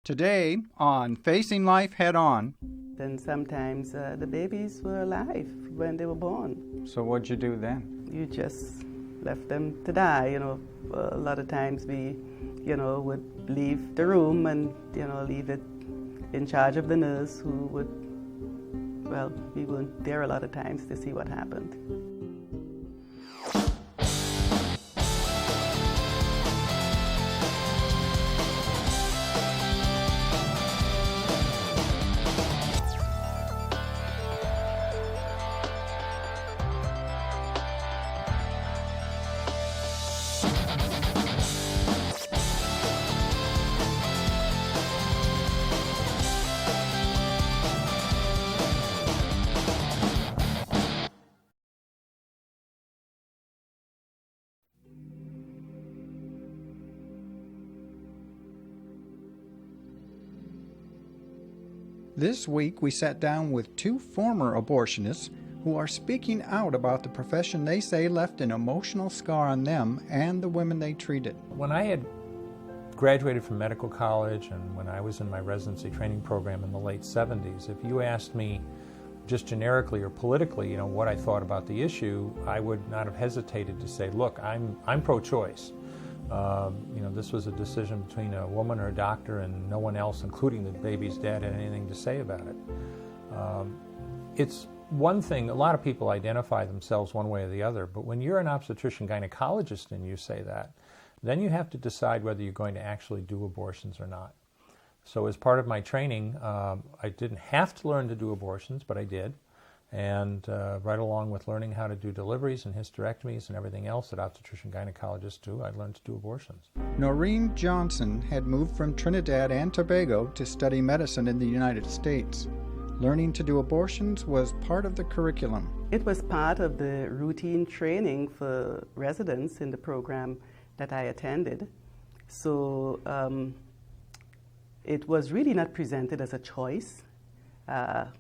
Today on Facing Life Head On. Then sometimes the babies were alive when they were born. So what'd you do then? You just left them to die. A lot of times we, would leave the room and, leave it in charge of the nurse who would, we weren't there a lot of times to see what happened. This week we sat down with two former abortionists who are speaking out about the profession they say left an emotional scar on them and the women they treated. When I had graduated from medical college and when I was in my residency training program in the late 70s, if you asked me just generically or politically, what I thought about the issue, I would not have hesitated to say, look, I'm pro-choice. This was a decision between a woman or a doctor, and no one else, including the baby's dad, had anything to say about it. It's one thing, a lot of people identify themselves one way or the other, but when you're an obstetrician gynecologist and you say that, then you have to decide whether you're going to actually do abortions or not. So as part of my training, I didn't have to learn to do abortions, but I did. And right along with learning how to do deliveries and hysterectomies and everything else that obstetrician gynecologists do, I learned to do abortions. Noreen Johnson had moved from Trinidad and Tobago to study medicine in the United States. Learning to do abortions was part of the curriculum. It was part of the routine training for residents in the program that I attended. So it was really not presented as a choice.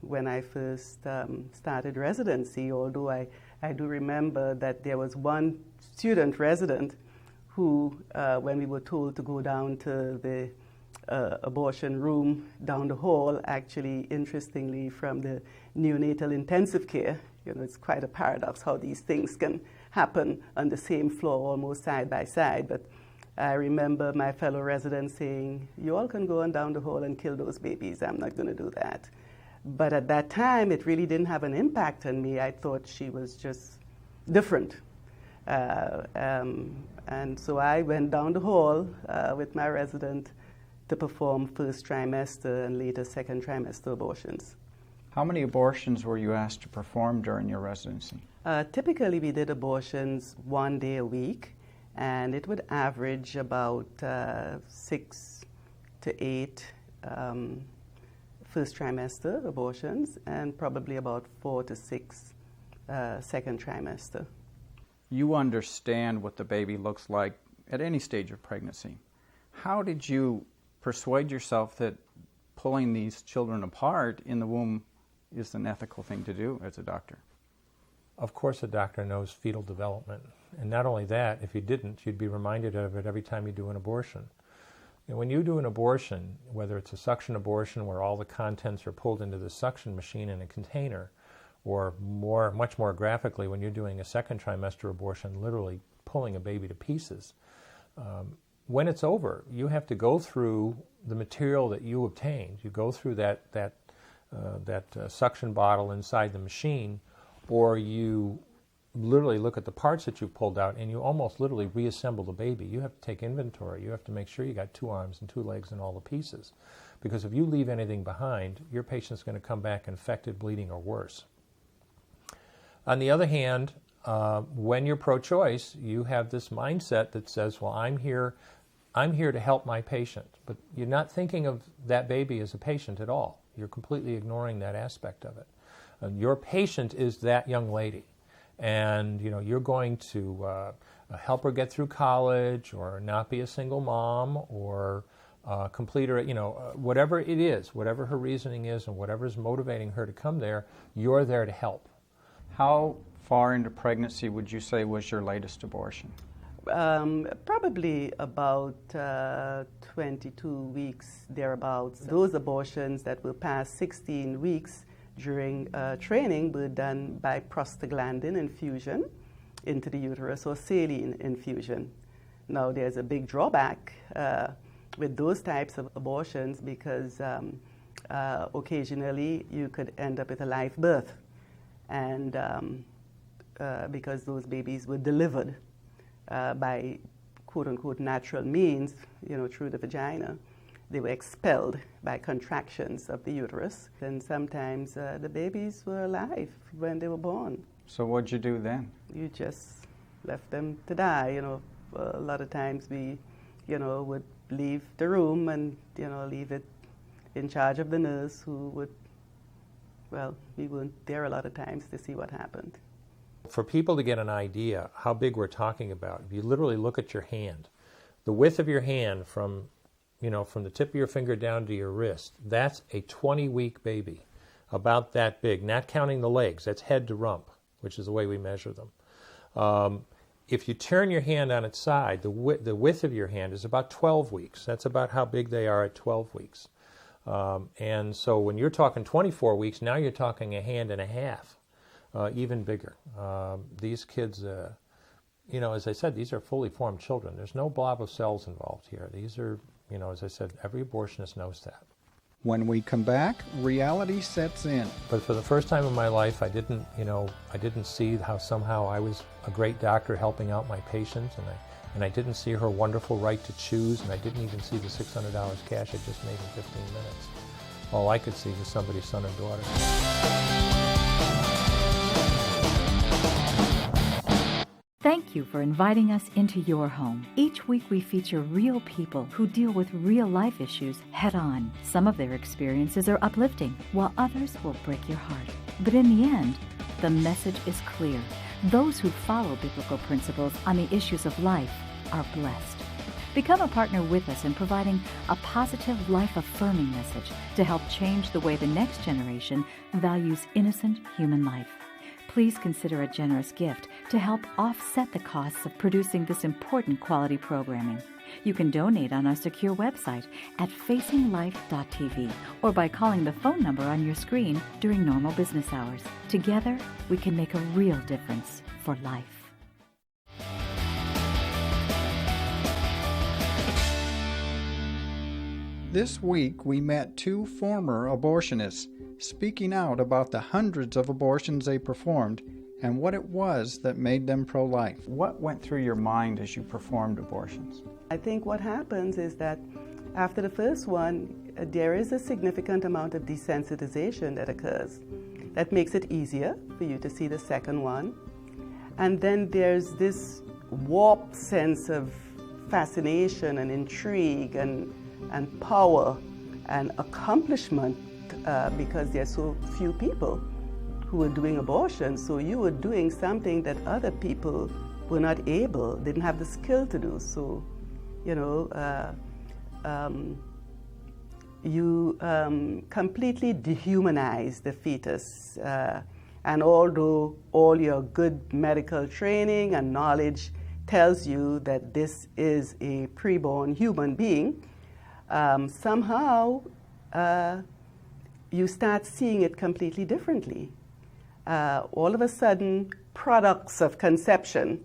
When I first started residency, although I do remember that there was one student resident who, when we were told to go down to the abortion room down the hall, actually, interestingly, from the neonatal intensive care, it's quite a paradox how these things can happen on the same floor, almost side by side, but I remember my fellow residents saying, you all can go on down the hall and kill those babies, I'm not going to do that. But at that time, it really didn't have an impact on me. I thought she was just different. And so I went down the hall with my resident to perform first trimester and later second trimester abortions. How many abortions were you asked to perform during your residency? Typically, we did abortions 1 day a week, and it would average about 6 to 8 first trimester abortions and probably about 4 to 6 second trimester. You understand what the baby looks like at any stage of pregnancy. How did you persuade yourself that pulling these children apart in the womb is an ethical thing to do as a doctor? Of course a doctor knows fetal development. And not only that, if you didn't, you'd be reminded of it every time you do an abortion. When you do an abortion, whether it's a suction abortion where all the contents are pulled into the suction machine in a container, or much more graphically, when you're doing a second trimester abortion, literally pulling a baby to pieces, when it's over, you have to go through the material that you obtained. You go through that suction bottle inside the machine, or you literally look at the parts that you've pulled out and you almost literally reassemble the baby. You have to take inventory. You have to make sure you got 2 arms and 2 legs and all the pieces. Because if you leave anything behind, your patient's going to come back infected, bleeding, or worse. On the other hand, when you're pro-choice, you have this mindset that says, well, I'm here to help my patient. But you're not thinking of that baby as a patient at all. You're completely ignoring that aspect of it. And your patient is that young lady. And you're going to help her get through college, or not be a single mom, or complete her, whatever it is, whatever her reasoning is, and whatever is motivating her to come there, you're there to help. How far into pregnancy would you say was your latest abortion? Probably about 22 weeks, thereabouts. Those abortions that were past 16 weeks during training were done by prostaglandin infusion into the uterus or saline infusion. Now, there's a big drawback with those types of abortions because occasionally you could end up with a live birth, and because those babies were delivered by quote-unquote natural means, through the vagina. They were expelled by contractions of the uterus, and sometimes the babies were alive when they were born. So what'd you do then? You just left them to die. A lot of times we, would leave the room and, leave it in charge of the nurse who would, we weren't there a lot of times to see what happened. For people to get an idea how big we're talking about, if you literally look at your hand, the width of your hand from the tip of your finger down to your wrist, that's a 20-week baby, about that big, not counting the legs. That's head to rump, which is the way we measure them. If you turn your hand on its side, the width of your hand is about 12 weeks. That's about how big they are at 12 weeks. And so when you're talking 24 weeks, now you're talking a hand and a half. Even bigger. These kids, as I said, these are fully formed children. There's no blob of cells involved here. These are, as I said, every abortionist knows that. When we come back, reality sets in. But for the first time in my life, I didn't see how somehow I was a great doctor helping out my patients, and I didn't see her wonderful right to choose, and I didn't even see the $600 cash I just made in 15 minutes. All I could see was somebody's son or daughter. Thank you for inviting us into your home. Each week we feature real people who deal with real-life issues head-on. Some of their experiences are uplifting, while others will break your heart. But in the end, the message is clear. Those who follow biblical principles on the issues of life are blessed. Become a partner with us in providing a positive, life-affirming message to help change the way the next generation values innocent human life. Please consider a generous gift to help offset the costs of producing this important quality programming. You can donate on our secure website at facinglife.tv or by calling the phone number on your screen during normal business hours. Together, we can make a real difference for life. This week, we met two former abortionists speaking out about the hundreds of abortions they performed and what it was that made them pro-life. What went through your mind as you performed abortions? I think what happens is that after the first one, there is a significant amount of desensitization that occurs. That makes it easier for you to see the second one. And then there's this warped sense of fascination and intrigue and power and accomplishment because there are so few people who are doing abortions. So you were doing something that other people were not able, didn't have the skill to do. So, you completely dehumanize the fetus. And although all your good medical training and knowledge tells you that this is a preborn human being, somehow you start seeing it completely differently. All of a sudden, products of conception,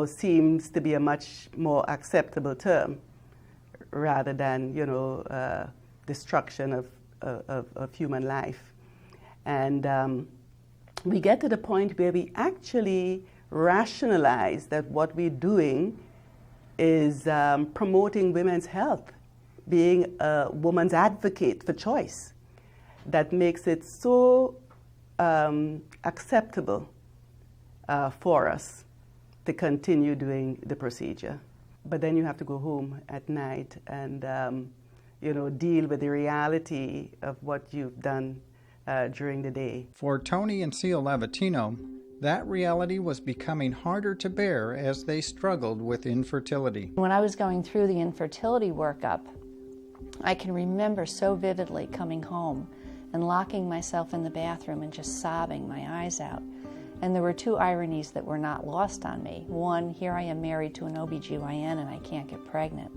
seems to be a much more acceptable term rather than, destruction of human life. And we get to the point where we actually rationalize that what we're doing is promoting women's health, being a woman's advocate for choice. That makes it so acceptable for us to continue doing the procedure. But then you have to go home at night and deal with the reality of what you've done during the day. For Tony and Ceil Levatino, that reality was becoming harder to bear as they struggled with infertility. When I was going through the infertility workup, I can remember so vividly coming home and locking myself in the bathroom and just sobbing my eyes out. And there were two ironies that were not lost on me. One, here I am married to an OBGYN and I can't get pregnant.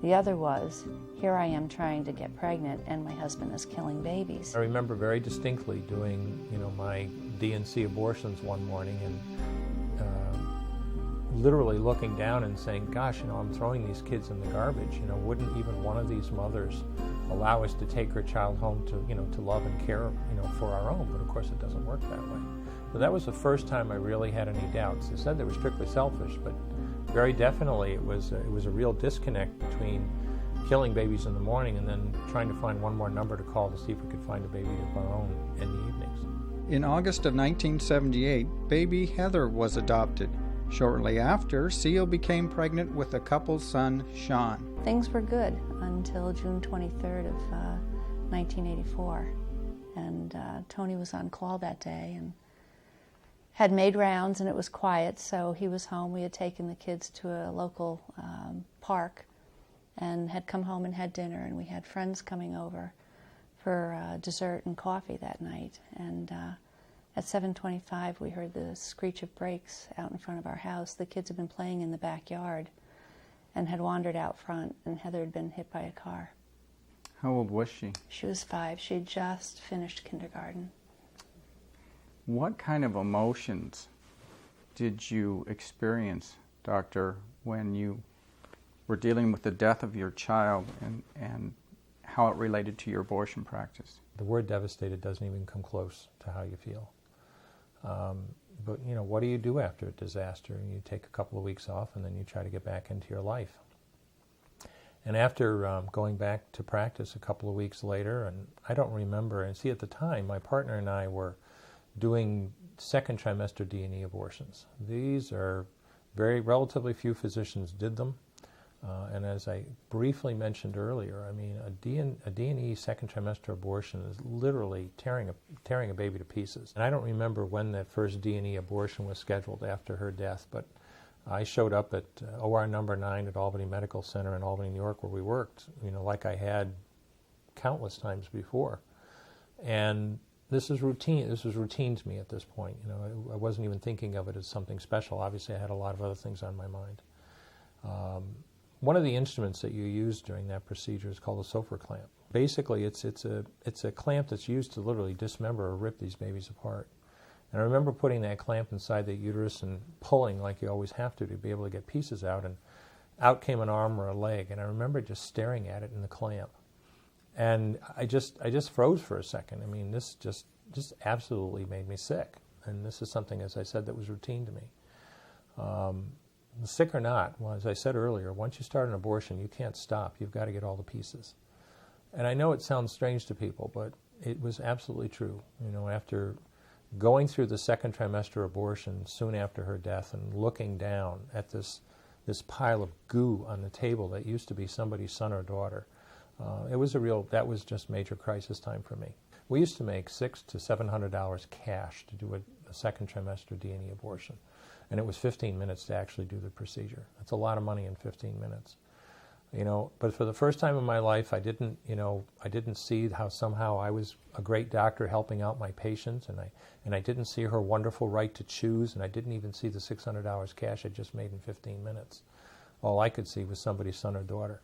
The other was, here I am trying to get pregnant and my husband is killing babies. I remember very distinctly doing, my D&C abortions one morning and literally looking down and saying, gosh, I'm throwing these kids in the garbage. Wouldn't even one of these mothers allow us to take her child home to love and care, for our own? But of course it doesn't work that way. So that was the first time I really had any doubts. They said they were strictly selfish, but very definitely it was a real disconnect between killing babies in the morning and then trying to find one more number to call to see if we could find a baby of our own in the evenings. In August of 1978, baby Heather was adopted. Shortly after, Ceil became pregnant with the couple's son, Sean. Things were good until June 23rd of 1984. And Tony was on call that day and had made rounds, and it was quiet, so he was home. We had taken the kids to a local park and had come home and had dinner, and we had friends coming over for dessert and coffee that night. And at 7:25, we heard the screech of brakes out in front of our house. The kids had been playing in the backyard and had wandered out front, and Heather had been hit by a car. How old was she? She was 5. She had just finished kindergarten. What kind of emotions did you experience, Doctor, when you were dealing with the death of your child and how it related to your abortion practice? The word devastated doesn't even come close to how you feel. But what do you do after a disaster? And you take a couple of weeks off and then you try to get back into your life. And after going back to practice a couple of weeks later, and I don't remember, and see at the time my partner and I were doing second trimester D&E abortions. These are relatively few physicians did them. And as I briefly mentioned earlier, a D&E second trimester abortion is literally tearing a baby to pieces. And I don't remember when that first D&E abortion was scheduled after her death, but I showed up at OR number 9 at Albany Medical Center in Albany, New York, where we worked, like I had countless times before. And this is routine. This was routine to me at this point. I wasn't even thinking of it as something special. Obviously, I had a lot of other things on my mind. One of the instruments that you use during that procedure is called a Sofer clamp. Basically, it's a clamp that's used to literally dismember or rip these babies apart. And I remember putting that clamp inside the uterus and pulling like you always have to be able to get pieces out. And out came an arm or a leg. And I remember just staring at it in the clamp. And I just froze for a second. This just absolutely made me sick. And this is something, as I said, that was routine to me. Sick or not, well, as I said earlier, once you start an abortion, you can't stop. You've got to get all the pieces. And I know it sounds strange to people, but it was absolutely true. After going through the second trimester abortion soon after her death and looking down at this pile of goo on the table that used to be somebody's son or daughter, that was just major crisis time for me. We used to make $600 to $700 cash to do a second trimester D&E abortion. And it was 15 minutes to actually do the procedure. That's a lot of money in 15 minutes. But for the first time in my life, I didn't see how somehow I was a great doctor helping out my patients, and I didn't see her wonderful right to choose, and I didn't even see the $600 cash I just made in 15 minutes. All I could see was somebody's son or daughter.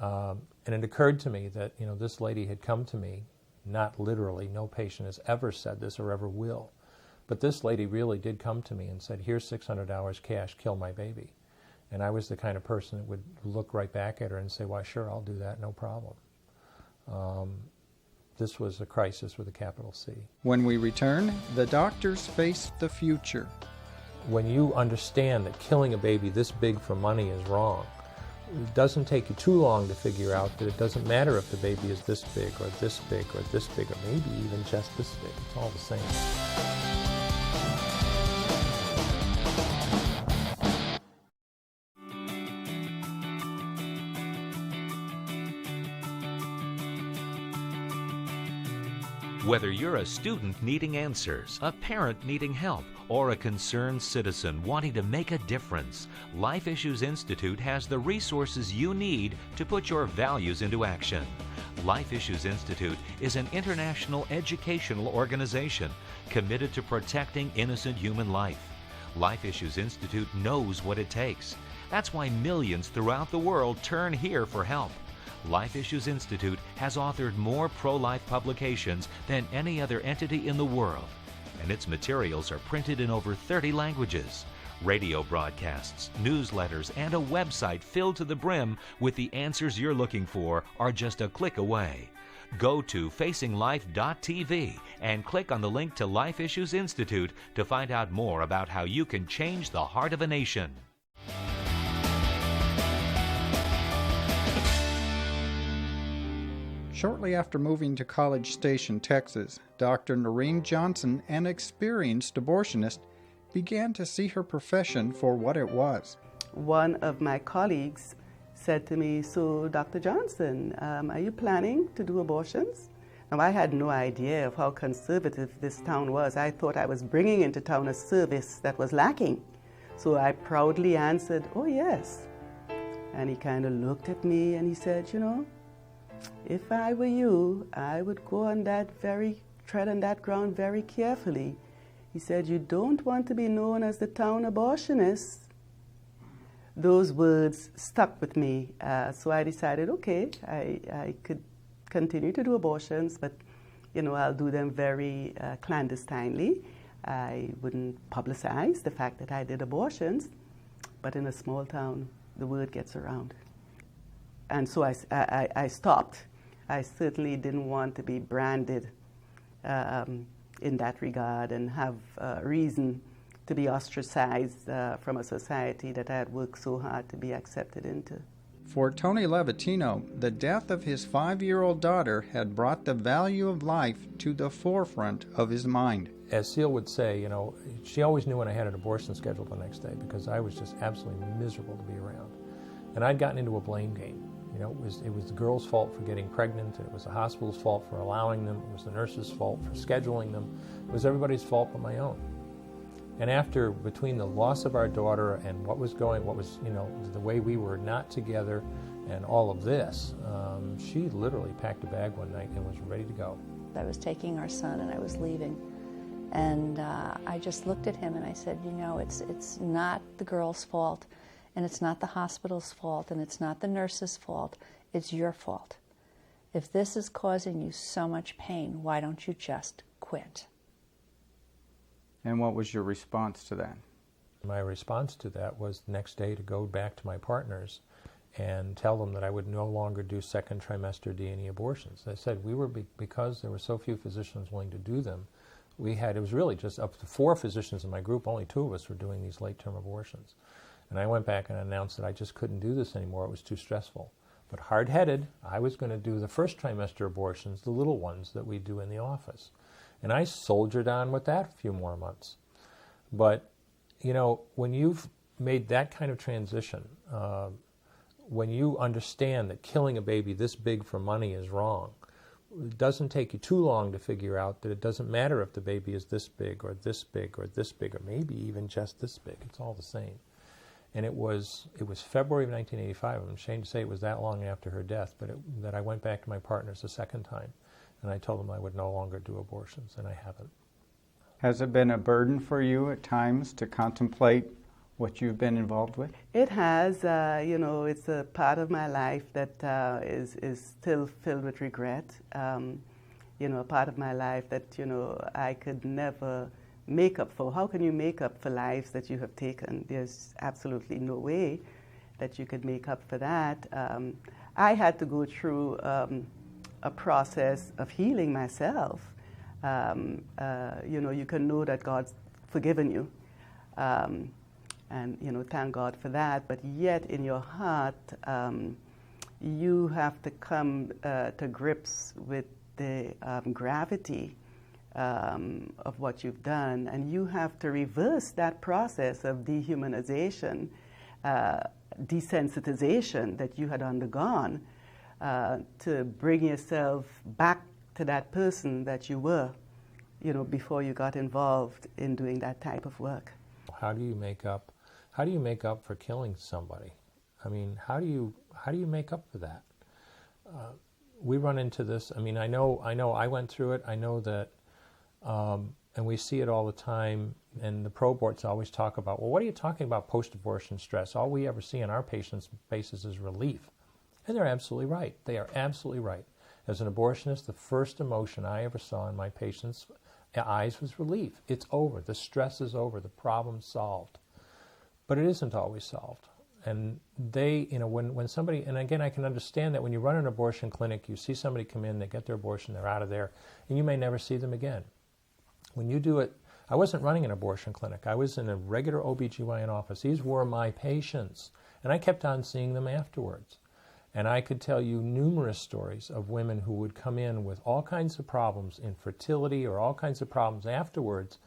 And it occurred to me that, this lady had come to me, not literally, no patient has ever said this or ever will, but this lady really did come to me and said, here's $600 cash, kill my baby. And I was the kind of person that would look right back at her and say, why, sure, I'll do that, no problem. This was a crisis with a capital C. When we return, the doctors face the future. When you understand that killing a baby this big for money is wrong, it doesn't take you too long to figure out that it doesn't matter if the baby is this big or this big or this big or maybe even just this big. It's all the same. Whether you're a student needing answers, a parent needing help, or a concerned citizen wanting to make a difference, Life Issues Institute has the resources you need to put your values into action. Life Issues Institute is an international educational organization committed to protecting innocent human life. Life Issues Institute knows what it takes. That's why millions throughout the world turn here for help. Life Issues Institute has authored more pro-life publications than any other entity in the world, and its materials are printed in over 30 languages. Radio broadcasts, newsletters, and a website filled to the brim with the answers you're looking for are just a click away. Go to facinglife.tv and click on the link to Life Issues Institute to find out more about how you can change the heart of a nation. Shortly after moving to College Station, Texas, Dr. Noreen Johnson, an experienced abortionist, began to see her profession for what it was. One of my colleagues said to me, "So, Dr. Johnson, are you planning to do abortions?" Now, I had no idea of how conservative this town was. I thought I was bringing into town a service that was lacking. So I proudly answered, "Oh, yes." And he kind of looked at me and he said, "You know, if I were you, I would tread on that ground very carefully." He said, "You don't want to be known as the town abortionist." Those words stuck with me, so I decided, okay, I could continue to do abortions, but, I'll do them very clandestinely. I wouldn't publicize the fact that I did abortions, but in a small town, the word gets around. And so I stopped. I certainly didn't want to be branded in that regard and have reason to be ostracized from a society that I had worked so hard to be accepted into. For Tony Levatino, the death of his 5-year-old daughter had brought the value of life to the forefront of his mind. As Ceil would say, she always knew when I had an abortion scheduled the next day because I was just absolutely miserable to be around. And I'd gotten into a blame game. It was the girl's fault for getting pregnant, and it was the hospital's fault for allowing them, it was the nurse's fault for scheduling them, it was everybody's fault but my own. And between the loss of our daughter and the way we were not together and all of this, she literally packed a bag one night and was ready to go. I was taking our son and I was leaving. And I just looked at him and I said, it's not the girl's fault, and it's not the hospital's fault, and it's not the nurse's fault. It's your fault. If this is causing you so much pain, why don't you just quit? And what was your response to that? My response to that was the next day to go back to my partners and tell them that I would no longer do second trimester D&E abortions. I said because there were so few physicians willing to do them, it was really just up to 4 physicians in my group, only 2 of us were doing these late-term abortions. And I went back and announced that I just couldn't do this anymore. It was too stressful. But hard-headed, I was going to do the first trimester abortions, the little ones that we do in the office. And I soldiered on with that a few more months. But, when you've made that kind of transition, when you understand that killing a baby this big for money is wrong, it doesn't take you too long to figure out that it doesn't matter if the baby is this big or this big or this big or maybe even just this big. It's all the same. And it was February of 1985. I'm ashamed to say it was that long after her death, but that I went back to my partners a second time, and I told them I would no longer do abortions, and I haven't. Has it been a burden for you at times to contemplate what you've been involved with? It has. It's a part of my life that is still filled with regret. A part of my life that, I could never make up for. How can you make up for lives that you have taken? There's absolutely no way that you could make up for that. I had to go through a process of healing myself. You can know that God's forgiven you, and thank God for that. But yet, in your heart, you have to come to grips with the gravity of what you've done, and you have to reverse that process of dehumanization, desensitization that you had undergone to bring yourself back to that person that you were, before you got involved in doing that type of work. How do you make up? How do you make up for killing somebody? I mean, how do you make up for that? we run into this. I mean, I know I went through it. I know that, and we see it all the time, and the pro-aborts always talk about, well, what are you talking about post-abortion stress? All we ever see in our patients' faces is relief. And they're absolutely right. They are absolutely right. As an abortionist, the first emotion I ever saw in my patients' eyes was relief. It's over. The stress is over. The problem's solved. But it isn't always solved. And they, when somebody, and again, I can understand that when you run an abortion clinic, you see somebody come in, they get their abortion, they're out of there, and you may never see them again. When you do it, I wasn't running an abortion clinic. I was in a regular OBGYN office. These were my patients. And I kept on seeing them afterwards. And I could tell you numerous stories of women who would come in with all kinds of problems, infertility or all kinds of problems afterwards,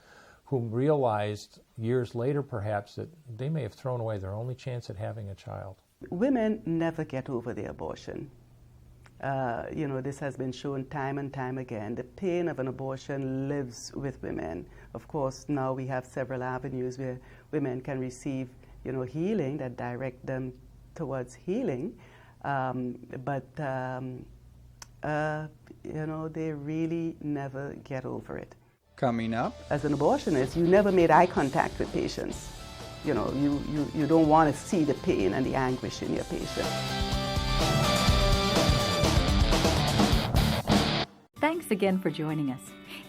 who realized years later perhaps that they may have thrown away their only chance at having a child. Women never get over their abortion. This has been shown time and time again. The pain of an abortion lives with women. Of course, now we have several avenues where women can receive, healing that direct them towards healing. They really never get over it. Coming up, as an abortionist, you never made eye contact with patients. You don't want to see the pain and the anguish in your patient. Thanks again for joining us.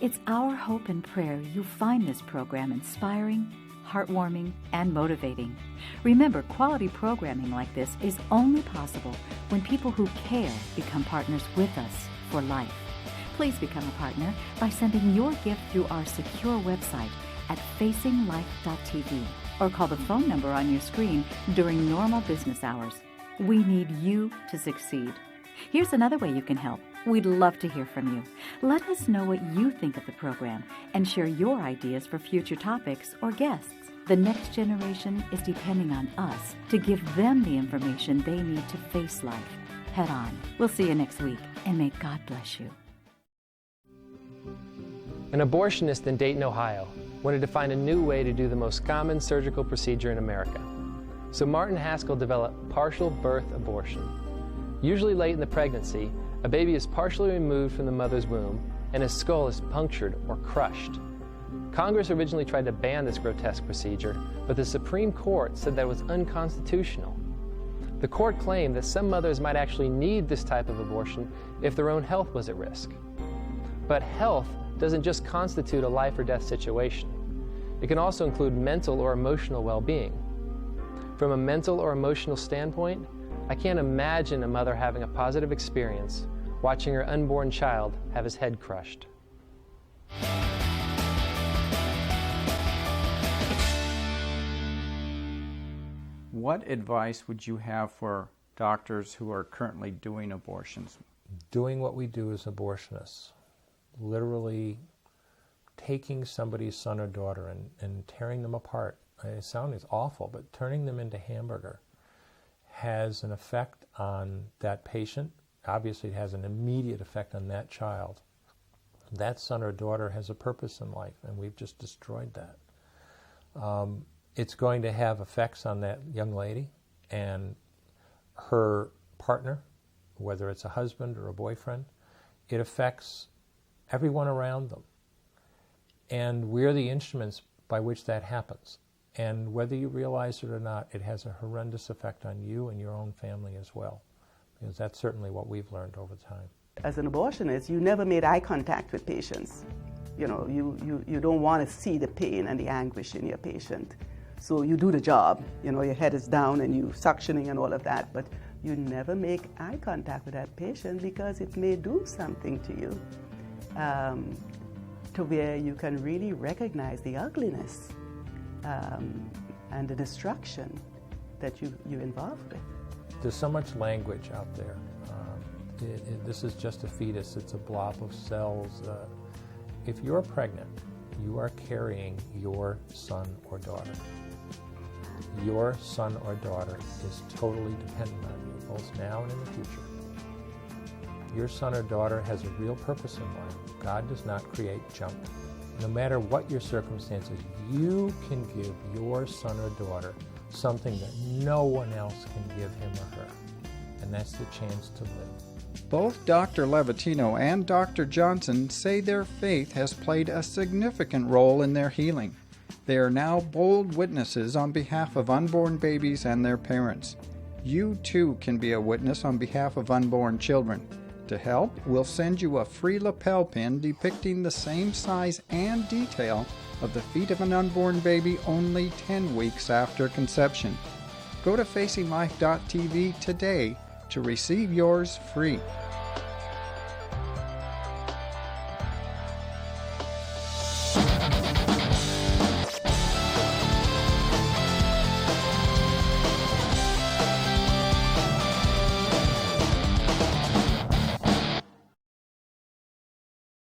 It's our hope and prayer you find this program inspiring, heartwarming, and motivating. Remember, quality programming like this is only possible when people who care become partners with us for life. Please become a partner by sending your gift through our secure website at facinglife.tv or call the phone number on your screen during normal business hours. We need you to succeed. Here's another way you can help. We'd love to hear from you. Let us know what you think of the program and share your ideas for future topics or guests. The next generation is depending on us to give them the information they need to face life head on. We'll see you next week, and may God bless you. An abortionist in Dayton, Ohio, wanted to find a new way to do the most common surgical procedure in America. So Martin Haskell developed partial birth abortion. Usually late in the pregnancy, a baby is partially removed from the mother's womb and his skull is punctured or crushed. Congress originally tried to ban this grotesque procedure, but the Supreme Court said that it was unconstitutional. The court claimed that some mothers might actually need this type of abortion if their own health was at risk. But health doesn't just constitute a life or death situation. It can also include mental or emotional well-being. From a mental or emotional standpoint, I can't imagine a mother having a positive experience watching her unborn child have his head crushed. what advice would you have for doctors who are currently doing abortions? Doing what we do as abortionists, literally taking somebody's son or daughter and tearing them apart. It sounds awful, but turning them into hamburger has an effect on that patient. Obviously, it has an immediate effect on that child. That son or daughter has a purpose in life, and we've just destroyed that. It's going to have effects on that young lady and her partner, whether it's a husband or a boyfriend. It affects everyone around them. And we're the instruments by which that happens. And whether you realize it or not, it has a horrendous effect on you and your own family as well. Because that's certainly what we've learned over time. As an abortionist, you never made eye contact with patients. You know, you don't want to see the pain and the anguish in your patient. So you do the job. You know, your head is down and you suctioning and all of that, but you never make eye contact with that patient because it may do something to you, to where you can really recognize the ugliness and the destruction that you're involved with. There's so much language out there. This is just a fetus. It's a blob of cells. If you're pregnant, you are carrying your son or daughter. Your son or daughter is totally dependent on you, both now and in the future. Your son or daughter has a real purpose in life. God does not create junk. No matter what your circumstances, you can give your son or daughter something that no one else can give him or her, and that's the chance to live. Both Dr. Levatino and Dr. Johnson say their faith has played a significant role in their healing. They are now bold witnesses on behalf of unborn babies and their parents. You too can be a witness on behalf of unborn children. To help, we'll send you a free lapel pin depicting the same size and detail of the feet of an unborn baby only 10 weeks after conception. Go to facinglife.tv today to receive yours free.